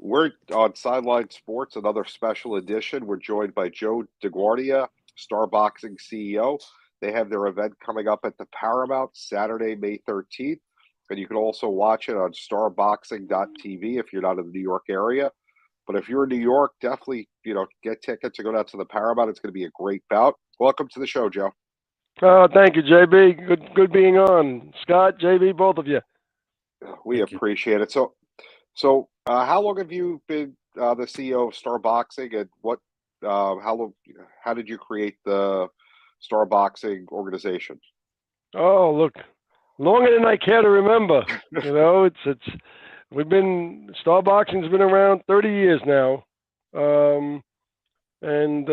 We're on Sideline Sports, another special edition. We're joined by Joe DeGuardia, Star Boxing CEO. They have their event coming up at the Paramount Saturday, May 13th. And you can also watch it on starboxing.tv if you're not in the New York area. But if you're in New York, definitely, get tickets and go down to the Paramount. It's going to be a great bout. Welcome to the show, Joe. Thank you, JB. Good being on. Scott, JB, both of you. We appreciate it. So, how long have you been the CEO of Star Boxing, and how did you create the Star Boxing organization? Oh, look, longer than I care to remember. Star Boxing's been around 30 years now, and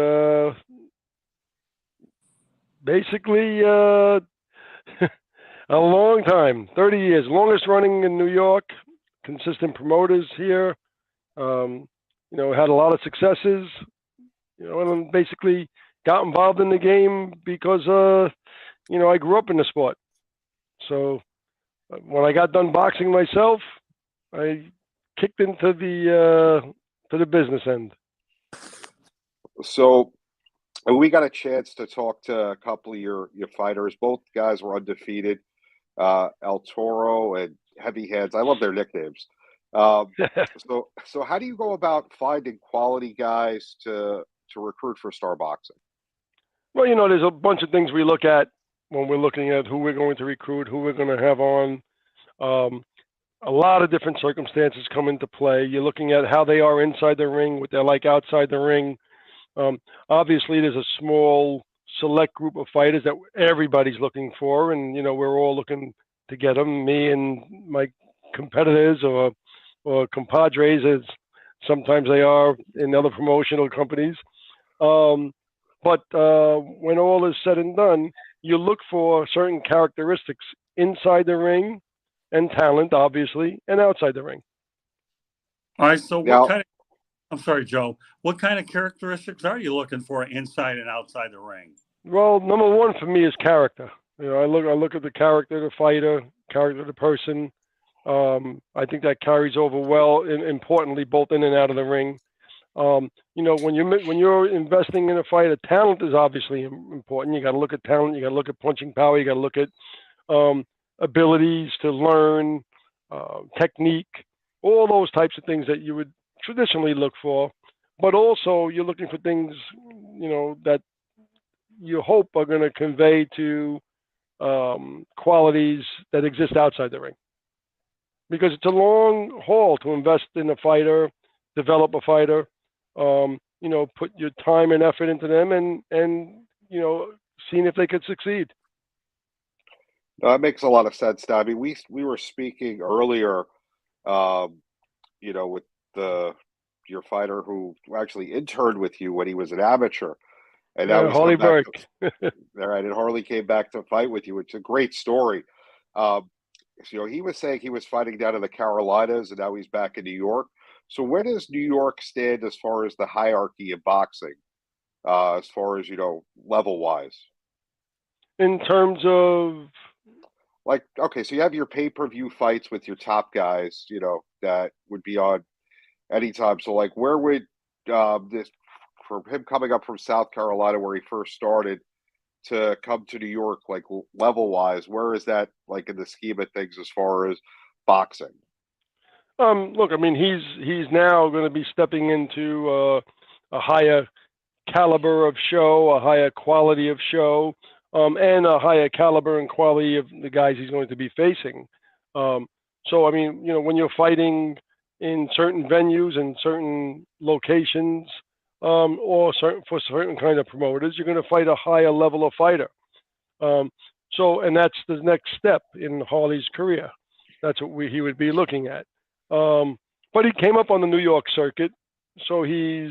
basically a long time, 30 years, longest running in New York. Consistent promoters here, had a lot of successes, and basically got involved in the game because, I grew up in the sport. So when I got done boxing myself, I kicked into the business end. So we got a chance to talk to a couple of your fighters. Both guys were undefeated, El Toro and Heavy Hands. I love their nicknames. So how do you go about finding quality guys to recruit for Star Boxing? Well, there's a bunch of things we look at when we're looking at who we're going to recruit, who we're going to have on. A lot of different circumstances come into play. You're looking at how they are inside the ring, what they're like outside the ring. Obviously, there's a small select group of fighters that everybody's looking for, and we're all looking to get them. Me and my competitors or compadres, as sometimes they are in other promotional companies. But when all is said and done, you look for certain characteristics inside the ring and talent, obviously, and outside the ring. All right. So I'm sorry, Joe. What kind of characteristics are you looking for inside and outside the ring? Well, number one for me is character. I look at the character of the fighter, character of the person. I think that carries over well, importantly, both in and out of the ring. When you're investing in a fighter, talent is obviously important. You got to look at talent. You got to look at punching power. You got to look at abilities to learn, technique, all those types of things that you would traditionally look for. But also, you're looking for things, that you hope are going to convey to qualities that exist outside the ring. Because it's a long haul to invest in a fighter, develop a fighter, put your time and effort into them and seeing if they could succeed. That makes a lot of sense. Now, I mean, we were speaking earlier, with your fighter who actually interned with you when he was an amateur. And now Harley Burke. All right, and Harley came back to fight with you, which is a great story. He was saying he was fighting down in the Carolinas, and now he's back in New York. So where does New York stand as far as the hierarchy of boxing, as far as, level-wise? In terms of? So you have your pay-per-view fights with your top guys, that would be on anytime. So, where would this, for him coming up from South Carolina, where he first started, to come to New York, level-wise, where is that, in the scheme of things as far as boxing? Look, I mean, he's now going to be stepping into a higher caliber of show, a higher quality of show, and a higher caliber and quality of the guys he's going to be facing. So, I mean, when you're fighting in certain venues and certain locations, or for certain kind of promoters, you're going to fight a higher level of fighter. And that's the next step in Harley's career. That's what he would be looking at. But he came up on the New York circuit, so he's,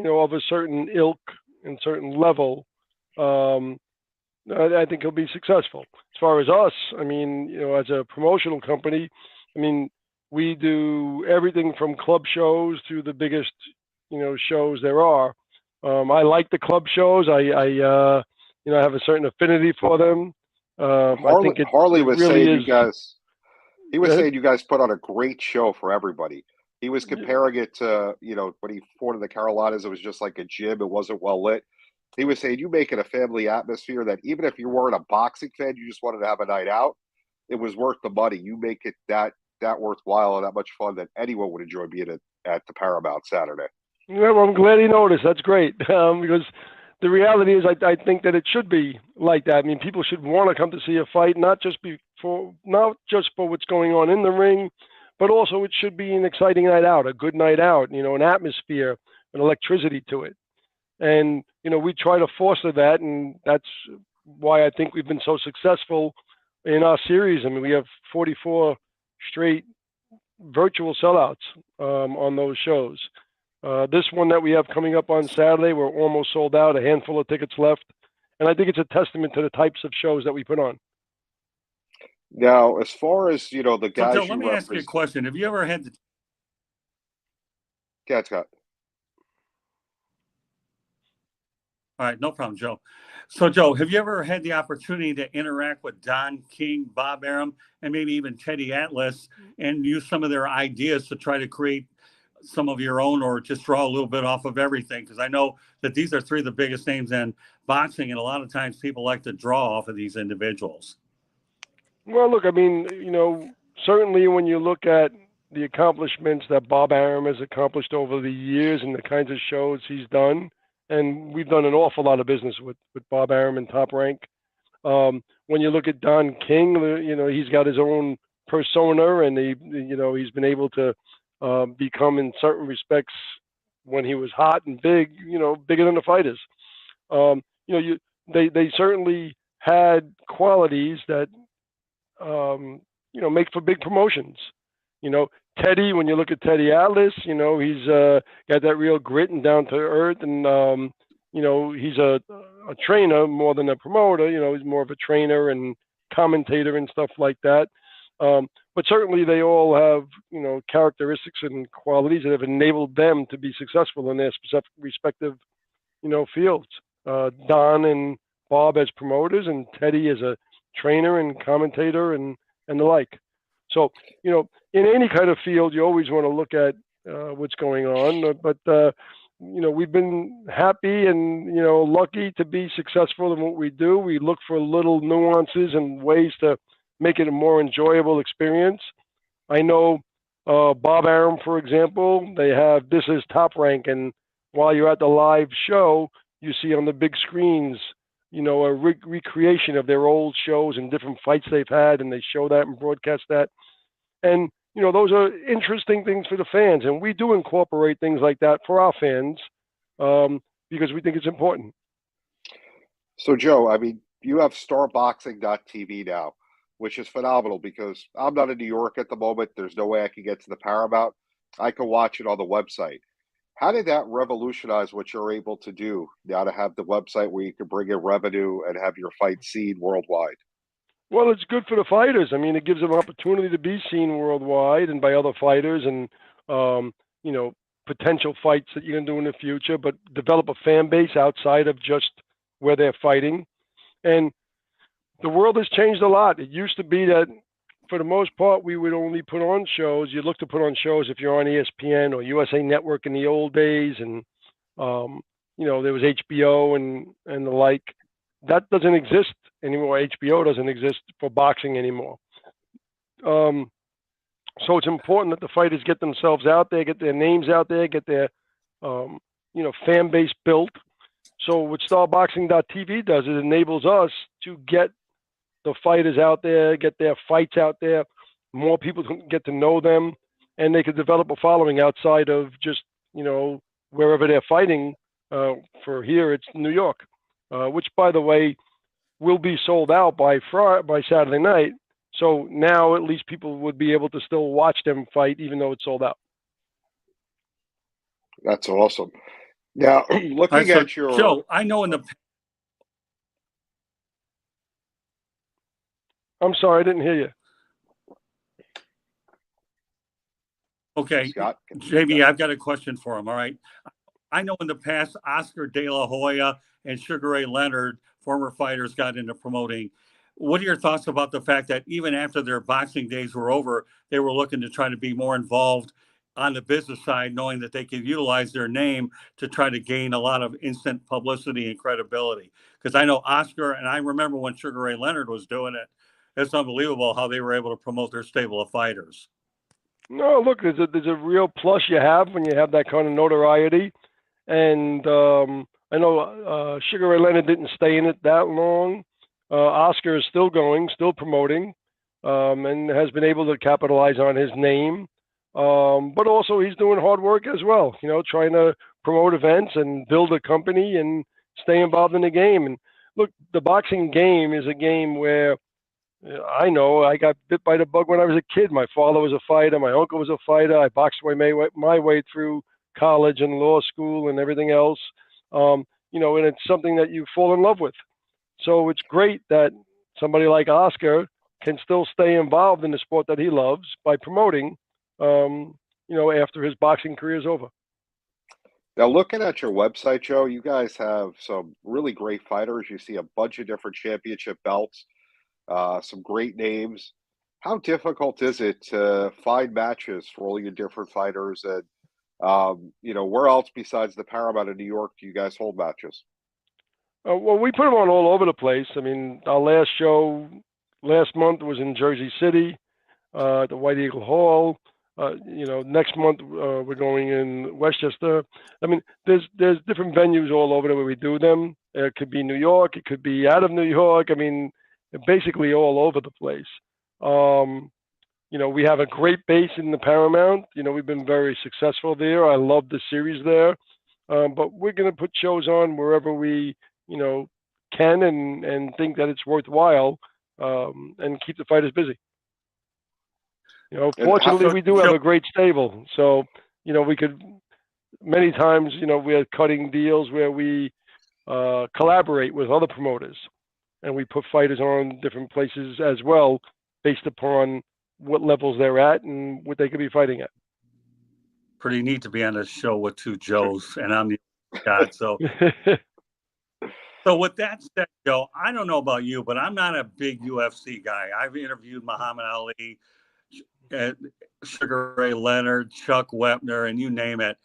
of a certain ilk and certain level. I think he'll be successful. As far as us, I mean, as a promotional company, I mean, we do everything from club shows to the biggest, shows there are. I like the club shows. I have a certain affinity for them. Harley was saying you guys put on a great show for everybody. He was comparing it to, when he fought in the Carolinas, it was just like a gym. It wasn't well lit. He was saying you make it a family atmosphere that even if you weren't a boxing fan, you just wanted to have a night out, it was worth the money. You make it that worthwhile and that much fun that anyone would enjoy being at the Paramount Saturday. Yeah, well, I'm glad he noticed. That's great because the reality is I think that it should be like that. I mean, people should want to come to see a fight, not just for what's going on in the ring, but also it should be an exciting night out, a good night out, an atmosphere, an electricity to it. And, we try to foster that, and that's why I think we've been so successful in our series. I mean, we have 44 straight virtual sellouts on those shows. This one that we have coming up on Saturday, we're almost sold out, a handful of tickets left. And I think it's a testament to the types of shows that we put on. Now, as far as, the guys Joe, let me ask you a question. Have you ever had the... Yeah, Scott. All right, no problem, Joe. So, Joe, have you ever had the opportunity to interact with Don King, Bob Arum, and maybe even Teddy Atlas and use some of their ideas to try to create some of your own or just draw a little bit off of everything? Because I know that these are three of the biggest names in boxing, and a lot of times people like to draw off of these individuals. Well, look, I mean, certainly when you look at the accomplishments that Bob Arum has accomplished over the years and the kinds of shows he's done, and we've done an awful lot of business with Bob Arum and Top Rank. When you look at Don King, he's got his own persona, and he's been able to become, in certain respects, when he was hot and big, bigger than the fighters. They certainly had qualities that make for big promotions. Teddy, when you look at Teddy Atlas, he's got that real grit and down to earth, and he's a trainer more than a promoter. He's more of a trainer and commentator and stuff like that. But certainly they all have, characteristics and qualities that have enabled them to be successful in their respective, fields. Don and Bob as promoters, and Teddy as a trainer and commentator and the like. So, in any kind of field, you always want to look at what's going on. But, we've been happy and, lucky to be successful in what we do. We look for little nuances and ways to make it a more enjoyable experience. I know Bob Arum, for example, they have This Is Top Rank, and while you're at the live show, you see on the big screens, a recreation of their old shows and different fights they've had, and they show that and broadcast that. And, those are interesting things for the fans, and we do incorporate things like that for our fans because we think it's important. So, Joe, I mean, you have starboxing.tv now, which is phenomenal because I'm not in New York at the moment. There's no way I can get to the Paramount. I can watch it on the website. How did that revolutionize what you're able to do now to have the website where you can bring in revenue and have your fight seen worldwide? Well, it's good for the fighters. I mean, it gives them an opportunity to be seen worldwide and by other fighters and, potential fights that you can do in the future, but develop a fan base outside of just where they're fighting. And the world has changed a lot. It used to be that for the most part, we would only put on shows. You look to put on shows if you're on ESPN or USA Network in the old days, and there was HBO and the like. That doesn't exist anymore. HBO doesn't exist for boxing anymore. So it's important that the fighters get themselves out there, get their names out there, get their fan base built. So what starboxing.tv does, it enables us to get the fighters out there, get their fights out there, more people can get to know them, and they can develop a following outside of just, wherever they're fighting. For here, it's New York, which, by the way, will be sold out by Saturday night. So now at least people would be able to still watch them fight, even though it's sold out. That's awesome. Now, looking at your... Joe, I know in the... I'm sorry, I didn't hear you. Okay, Scott, JB, I've got a question for him, all right? I know in the past, Oscar De La Hoya and Sugar Ray Leonard, former fighters, got into promoting. What are your thoughts about the fact that even after their boxing days were over, they were looking to try to be more involved on the business side, knowing that they can utilize their name to try to gain a lot of instant publicity and credibility. Because I know Oscar, and I remember when Sugar Ray Leonard was doing it, it's unbelievable how they were able to promote their stable of fighters. No, look, there's a real plus you have when you have that kind of notoriety. And I know Sugar Ray Leonard didn't stay in it that long. Oscar is still going, still promoting, and has been able to capitalize on his name. But also he's doing hard work as well, trying to promote events and build a company and stay involved in the game. And look, the boxing game is a game where I know I got bit by the bug when I was a kid. My father was a fighter. My uncle was a fighter. I boxed my way through college and law school and everything else. And it's something that you fall in love with. So it's great that somebody like Oscar can still stay involved in the sport that he loves by promoting, after his boxing career is over. Now, looking at your website, Joe, you guys have some really great fighters. You see a bunch of different championship belts, some great names. How difficult is it to find matches for all your different fighters? And, where else besides the Paramount in New York do you guys hold matches? Well, we put them on all over the place. I mean, our last show last month was in Jersey City, at the White Eagle Hall. Next month we're going in Westchester. I mean, there's different venues all over where we do them. It could be New York, it could be out of New York. I mean, basically all over the place. We have a great base in the Paramount. We've been very successful there. I love the series there. But we're going to put shows on wherever we, can and think that it's worthwhile, and keep the fighters busy. Fortunately, we do have a great stable. So, we could, many times, we are cutting deals where we collaborate with other promoters. And we put fighters on different places as well, based upon what levels they're at and what they could be fighting at. Pretty neat to be on a show with two Joes, and I'm the God. So, so with that said, Joe, I don't know about you, but I'm not a big UFC guy. I've interviewed Muhammad Ali, Sugar Ray Leonard, Chuck Wepner, and you name it.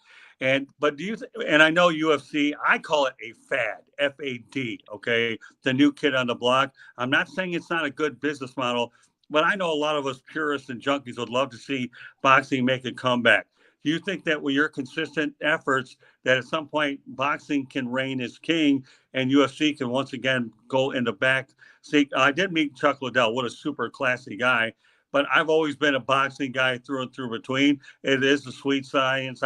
But and I know UFC, I call it a fad, FAD, okay? The new kid on the block. I'm not saying it's not a good business model, but I know a lot of us purists and junkies would love to see boxing make a comeback. Do you think that with your consistent efforts that at some point boxing can reign as king and UFC can once again go in the back? See, I did meet Chuck Liddell. What a super classy guy. But I've always been a boxing guy through and through between. It is the sweet science.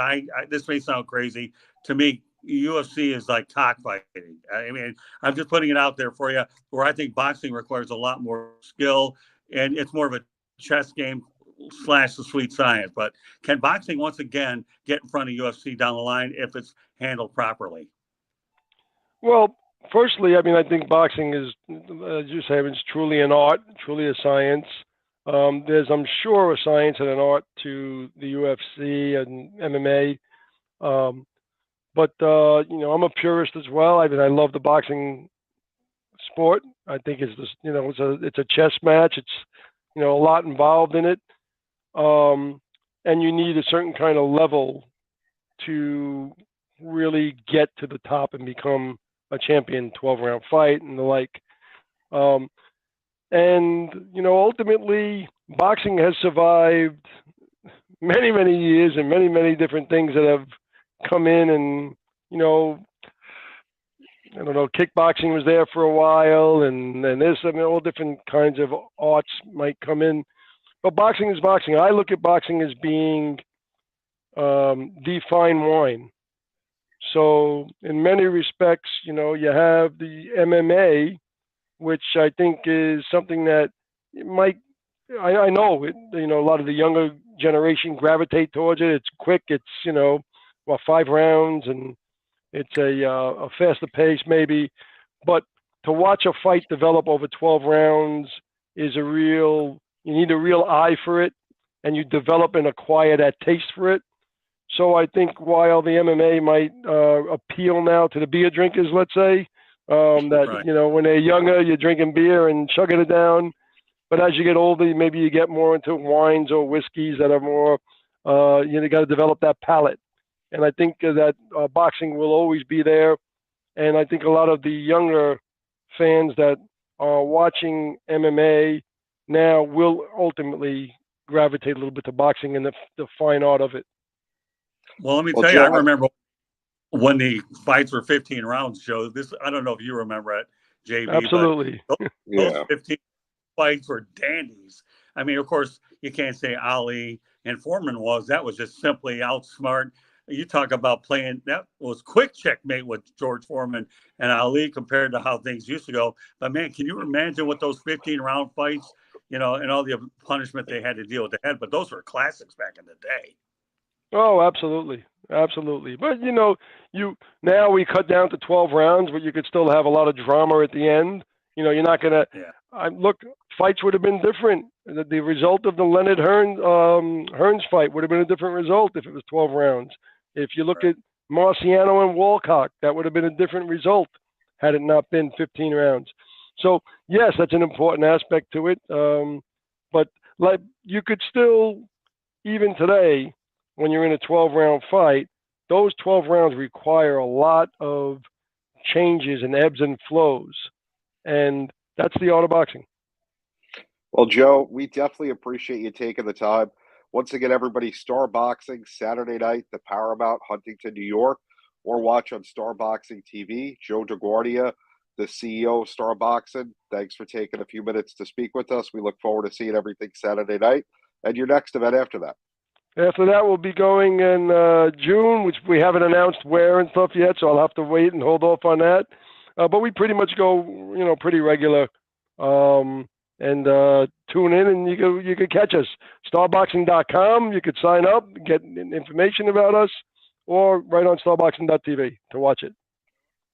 This may sound crazy. To me, UFC is like cockfighting. I mean, I'm just putting it out there for you, where I think boxing requires a lot more skill, and it's more of a chess game / the sweet science. But can boxing once again get in front of UFC down the line if it's handled properly? Well, firstly, I mean, I think boxing is, as you say, it's truly an art, truly a science. There's, I'm sure, a science and an art to the UFC and MMA. But I'm a purist as well. I mean, I love the boxing sport. I think it's just, it's a chess match. It's, a lot involved in it. And you need a certain kind of level to really get to the top and become a champion, 12-round fight and the like. Ultimately, boxing has survived many, many years and many, many different things that have come in and, I don't know, kickboxing was there for a while and this, all different kinds of arts might come in. But boxing is boxing. I look at boxing as being the fine wine. So in many respects, you have the MMA, which I think is something that might, I know, a lot of the younger generation gravitate towards it. It's quick. It's, 5 rounds, and it's a faster pace maybe. But to watch a fight develop over 12 rounds is you need a real eye for it, and you develop and acquire that taste for it. So I think while the MMA might appeal now to the beer drinkers, let's say, that, right, when they're younger, you're drinking beer and chugging it down. But as you get older, maybe you get more into wines or whiskeys that are more You got to develop that palate. And I think that boxing will always be there. And I think a lot of the younger fans that are watching MMA now will ultimately gravitate a little bit to boxing and the fine art of it. Well, let me tell you, I remember when the fights were 15 rounds, Joe. I don't know if you remember it, JB. Absolutely. But those 15 fights were dandies. I mean, of course, you can't say Ali and Foreman that was just simply outsmart. You talk about playing, that was quick checkmate with George Foreman and Ali compared to how things used to go. But man, can you imagine what those 15-round fights, and all the punishment they had to deal with ahead? But those were classics back in the day. Oh, absolutely. Absolutely. But, now we cut down to 12 rounds, but you could still have a lot of drama at the end. You're not going to look, fights would have been different. The result of the Leonard Hearns fight would have been a different result if it was 12 rounds. If you look at Marciano and Walcott, that would have been a different result had it not been 15 rounds. So, yes, that's an important aspect to it. But like you could still, even today, when you're in a 12-round fight, those 12 rounds require a lot of changes and ebbs and flows. And that's the art of boxing. Well, Joe, we definitely appreciate you taking the time. Once again, everybody, Star Boxing, Saturday night, the Paramount, Huntington, New York, or watch on Star Boxing TV. Joe DeGuardia, the CEO of Star Boxing, thanks for taking a few minutes to speak with us. We look forward to seeing everything Saturday night. And your next event after that? After that, we'll be going in June, which we haven't announced where and stuff yet, so I'll have to wait and hold off on that. But we pretty much go, pretty regular. And tune in, and you can catch us. Starboxing.com. You could sign up, get information about us, or right on starboxing.tv to watch it.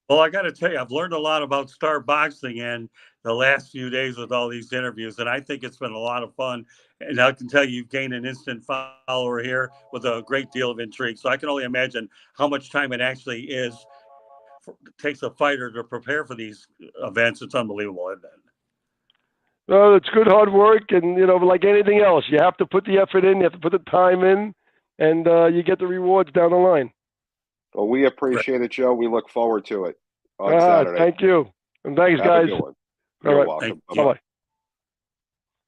Well, I got to tell you, I've learned a lot about Star Boxing in the last few days with all these interviews, and I think it's been a lot of fun. And I can tell you, you've gained an instant follower here with a great deal of intrigue. So I can only imagine how much time it actually takes a fighter to prepare for these events. It's unbelievable, isn't it? Well, it's good hard work, and like anything else, you have to put the effort in, you have to put the time in, and you get the rewards down the line. Well, we appreciate it, Joe. We look forward to it on Saturday. Thank you, and thanks, Have guys. a good one. All You're right. welcome. Bye-bye.